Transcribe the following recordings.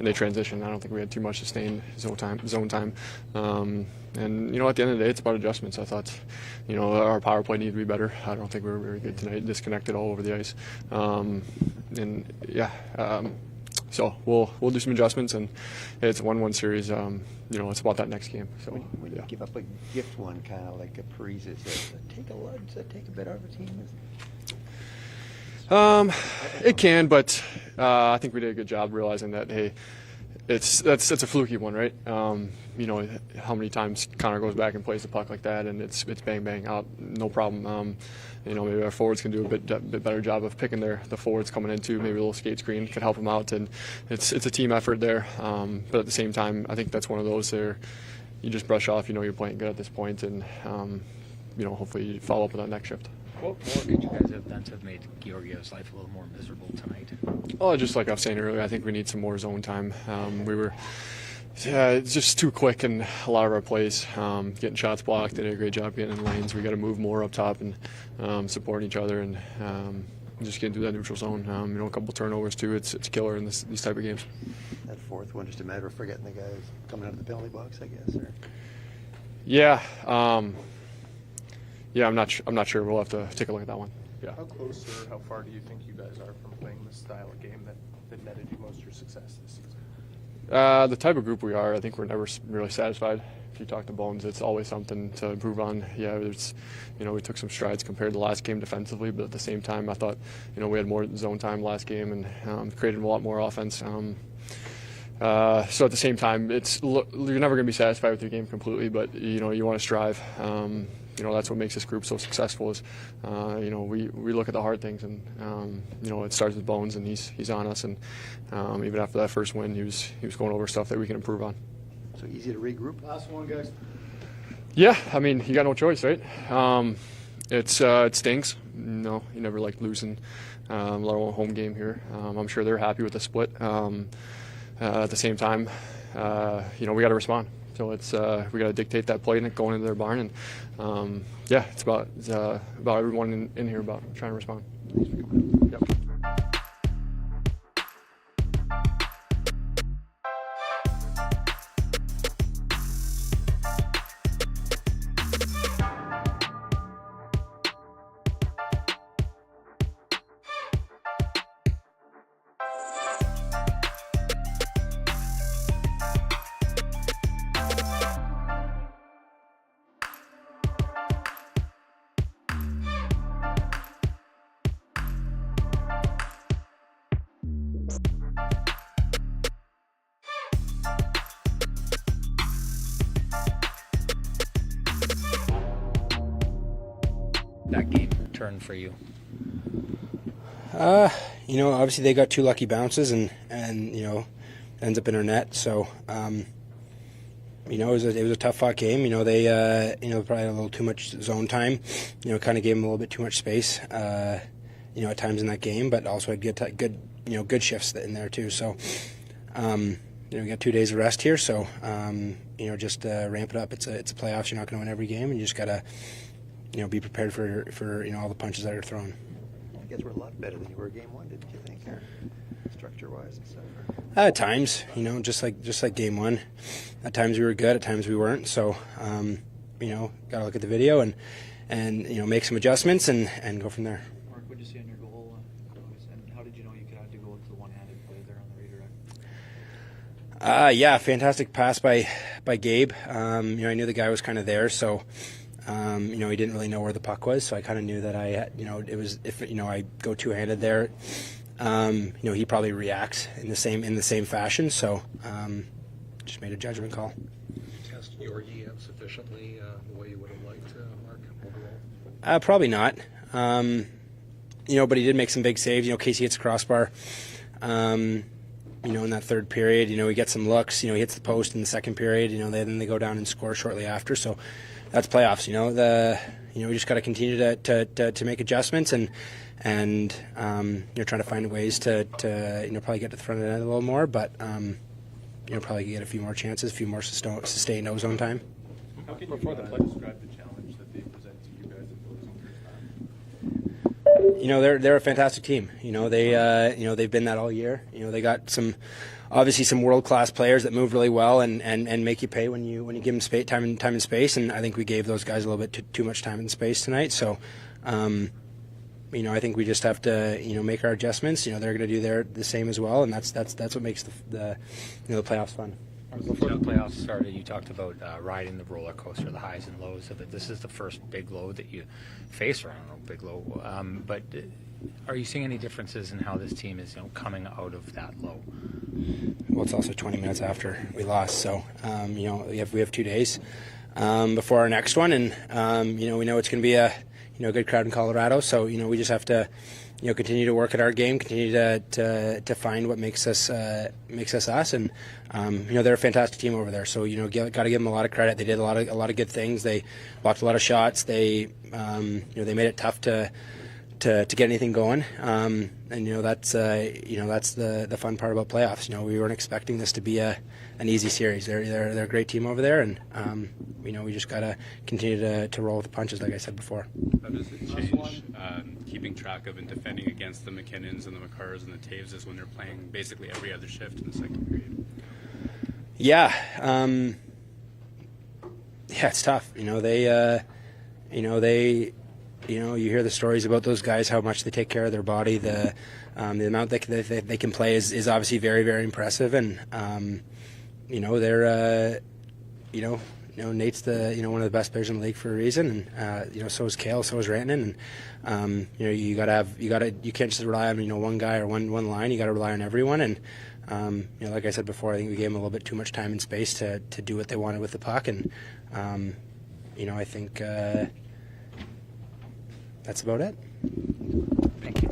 and they transitioned. I don't think we had too much sustained zone time. And at the end of the day, it's about adjustments. I thought, our power play needed to be better. I don't think we were very good tonight. Disconnected all over the ice. So we'll do some adjustments, and it's a 1-1 series. It's about that next game. So when you give up a gift one, kind of like a Parise, take a lunch, take a bit out of a team. It can, but I think we did a good job realizing that, hey, that's a fluky one, right? How many times Connor goes back and plays the puck like that, and it's bang bang out, no problem. Maybe our forwards can do a bit better job of picking the forwards coming into maybe a little skate screen could help them out, and it's a team effort there. But at the same time, I think that's one of those there you just brush off. You're playing good at this point, and hopefully you follow up with that next shift. What more did you guys have done to have made Georgiev's life a little more miserable tonight? Well, just like I was saying earlier, I think we need some more zone time. It's just too quick in a lot of our plays. Getting shots blocked, they did a great job getting in lanes. We got to move more up top and supporting each other, and just getting through that neutral zone. A couple turnovers too. It's a killer in these type of games. That fourth one, just a matter of forgetting the guys coming out of the penalty box, I guess. Or? Yeah. I'm not sure. We'll have to take a look at that one. Yeah. How close or how far do you think you guys are from playing the style of game that netted you most of your success this season? The type of group we are, I think we're never really satisfied. If you talk to Bones, it's always something to improve on. Yeah, we took some strides compared to last game defensively, but at the same time, I thought, we had more zone time last game and created a lot more offense. So at the same time, you're never going to be satisfied with your game completely, but you want to strive. That's what makes this group so successful. Is we look at the hard things, and it starts with Bones, and he's on us. And even after that first win, he was going over stuff that we can improve on. So easy to regroup. Last one, guys. Yeah, you got no choice, right? It stinks. You never like losing a home game here. I'm sure they're happy with the split. At the same time, we got to respond. So we got to dictate that play and going into their barn, and it's about everyone in here about trying to respond. Yep. That game turned for you? Obviously they got two lucky bounces and ends up in our net. So, it was a tough fought game. They probably had a little too much zone time. Kind of gave them a little bit too much space. At times in that game, but also had good shifts in there too. So, we got 2 days of rest here. So, just ramp it up. It's a playoffs. You're not going to win every game, and you just gotta. Be prepared for all the punches that are thrown. I guess we're a lot better than you were game one, didn't you think, structure-wise and stuff? At times, just like game one. At times we were good, at times we weren't. So, got to look at the video and make some adjustments and go from there. Mark, what did you see on your goal? And how did you know you could add to go with the one-handed play there on the redirect? Fantastic pass by Gabe. I knew the guy was kind of there, so. He didn't really know where the puck was, so I kind of knew that it was if I go two-handed there, he probably reacts in the same fashion. So, just made a judgment call. Test Georgie sufficiently the way you would have liked, Mark, overall? Probably not. But he did make some big saves. Casey hits the crossbar. In that third period, he gets some looks. He hits the post in the second period. Then they go down and score shortly after. So. That's playoffs, we just got to continue to make adjustments and trying to find ways to probably get to the front of the net a little more, but probably get a few more chances, a few more sustained ozone time. How can you describe the challenge that they present to you guys at those? They're a fantastic team. They've been that all year. They got some obviously some world-class players that move really well and make you pay when you give them time and space. And I think we gave those guys a little bit too much time and space tonight. So, I think we just have to, make our adjustments. They're going to do the same as well, and that's what makes the playoffs fun. Before the playoffs started, you talked about riding the roller coaster, the highs and lows of it. This is the first big low that you face, or I don't know, big low. But are you seeing any differences in how this team is, coming out of that low? Well, it's also 20 minutes after we lost, so we have 2 days before our next one, and we know it's going to be a good crowd in Colorado. So we just have to continue to work at our game, continue to find what makes us us, and they're a fantastic team over there. So got to give them a lot of credit. They did a lot of good things. They blocked a lot of shots. They they made it tough to get anything going. And that's the fun part about playoffs. We weren't expecting this to be an easy series. They're a great team over there, and we just got to continue to roll with the punches, like I said before. How does it change keeping track of and defending against the McKinnons and the McCarrs and the Taveses when they're playing basically every other shift in the second period? Yeah, it's tough. You hear the stories about those guys, how much they take care of their body. The amount they can play is obviously very, very impressive, and they're Nate's one of the best players in the league for a reason, and so is Cale, so is Rantanen, and you can't just rely on one guy or one line. You got to rely on everyone, and like I said before, I think we gave them a little bit too much time and space to do what they wanted with the puck, and I think that's about it. Thank you.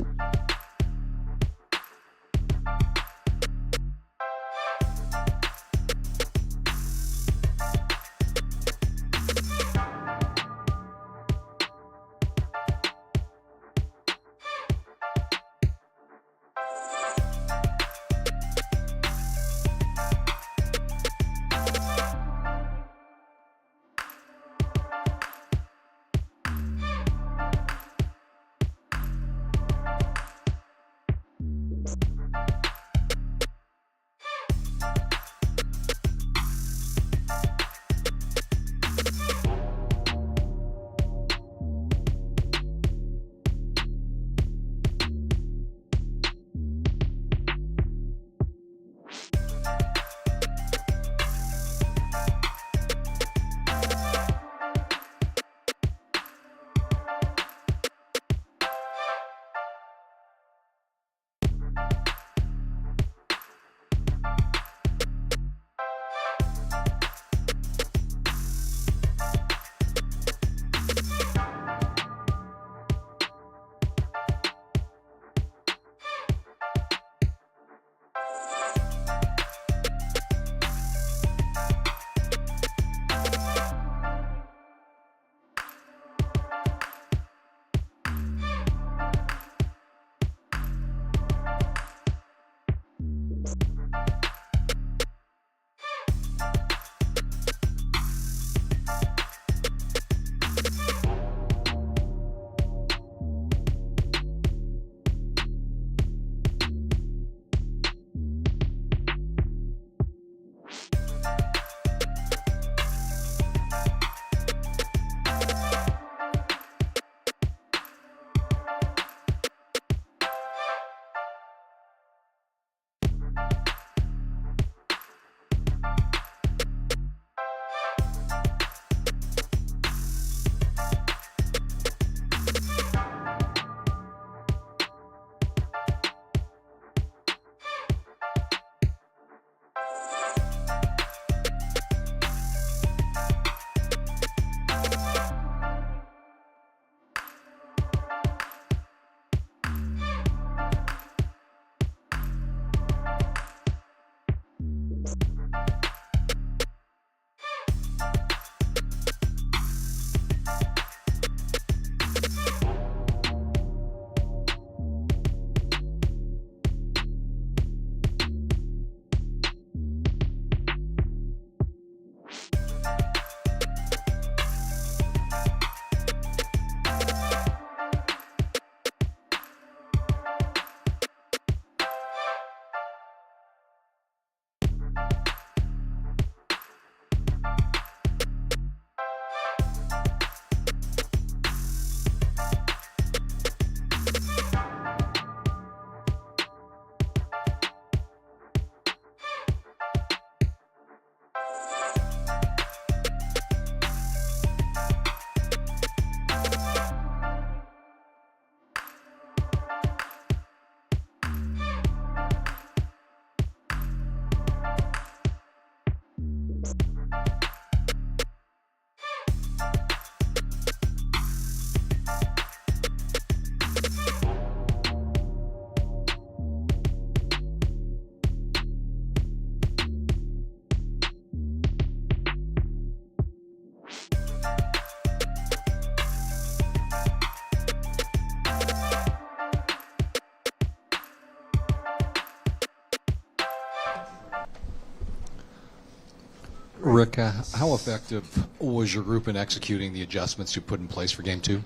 Rick, how effective was your group in executing the adjustments you put in place for Game 2?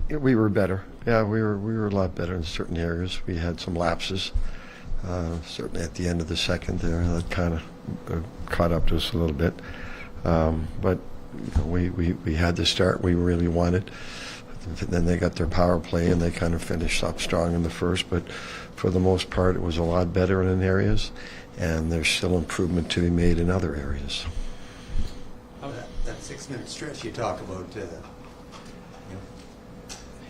We were better. Yeah, we were a lot better in certain areas. We had some lapses, certainly at the end of the second there, that kind of caught up to us a little bit. But we had the start we really wanted. Then they got their power play and they kind of finished up strong in the first. But for the most part, it was a lot better in areas, and there's still improvement to be made in other areas. That 6-minute stretch you talk about,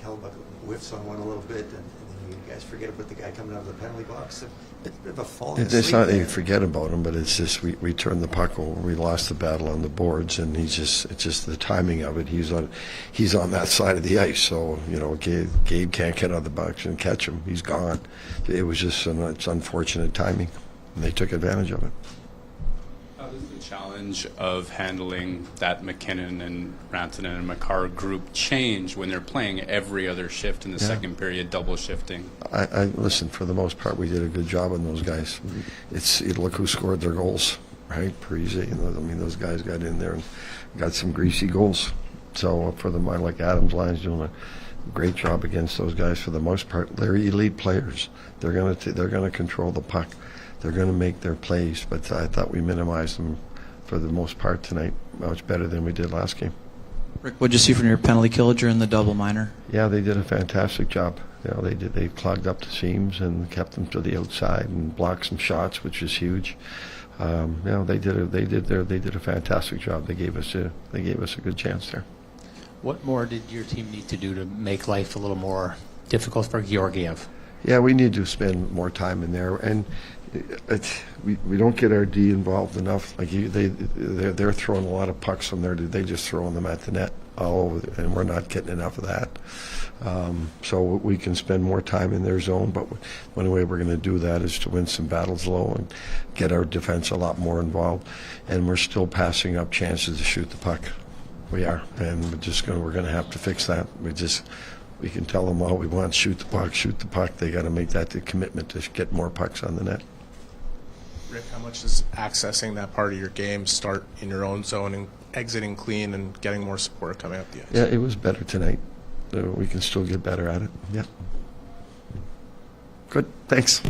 Hellbuck whiffs on one a little bit, and then you guys forget about the guy coming out of the penalty box. A bit of a fall. It's not that you forget about him, but it's just we turned the puck over. We lost the battle on the boards, and it's just the timing of it. He's on that side of the ice, so Gabe can't get out of the box and catch him. He's gone. It was just it's unfortunate timing, and they took advantage of it. How does the challenge of handling that McKinnon and Rantanen and Makar group change when they're playing every other shift in the second period, double shifting? I listen, for the most part, we did a good job on those guys. Look who scored their goals, right? Parise, those guys got in there and got some greasy goals. So for them, I like Adams' line's doing a great job against those guys for the most part. They're elite players. They're gonna control the puck. They're going to make their plays, but I thought we minimized them for the most part tonight, much better than we did last game. Rick, what did you see from your penalty kill during the double minor? Yeah, they did a fantastic job. They did. They clogged up the seams and kept them to the outside and blocked some shots, which is huge. They did a fantastic job. They gave us a good chance there. What more did your team need to do to make life a little more difficult for Georgiev? Yeah, we need to spend more time in there, and we don't get our D involved enough. Like they're throwing a lot of pucks from there. They just throwing them at the net all over, and we're not getting enough of that. So we can spend more time in their zone, but one way we're going to do that is to win some battles low and get our defense a lot more involved. And we're still passing up chances to shoot the puck. We are, and we're going to have to fix that. We can tell them all we want, shoot the puck, shoot the puck. They got to make that the commitment to get more pucks on the net. Rick, how much does accessing that part of your game start in your own zone and exiting clean and getting more support coming up the ice? Yeah, it was better tonight. We can still get better at it. Yeah. Good. Thanks.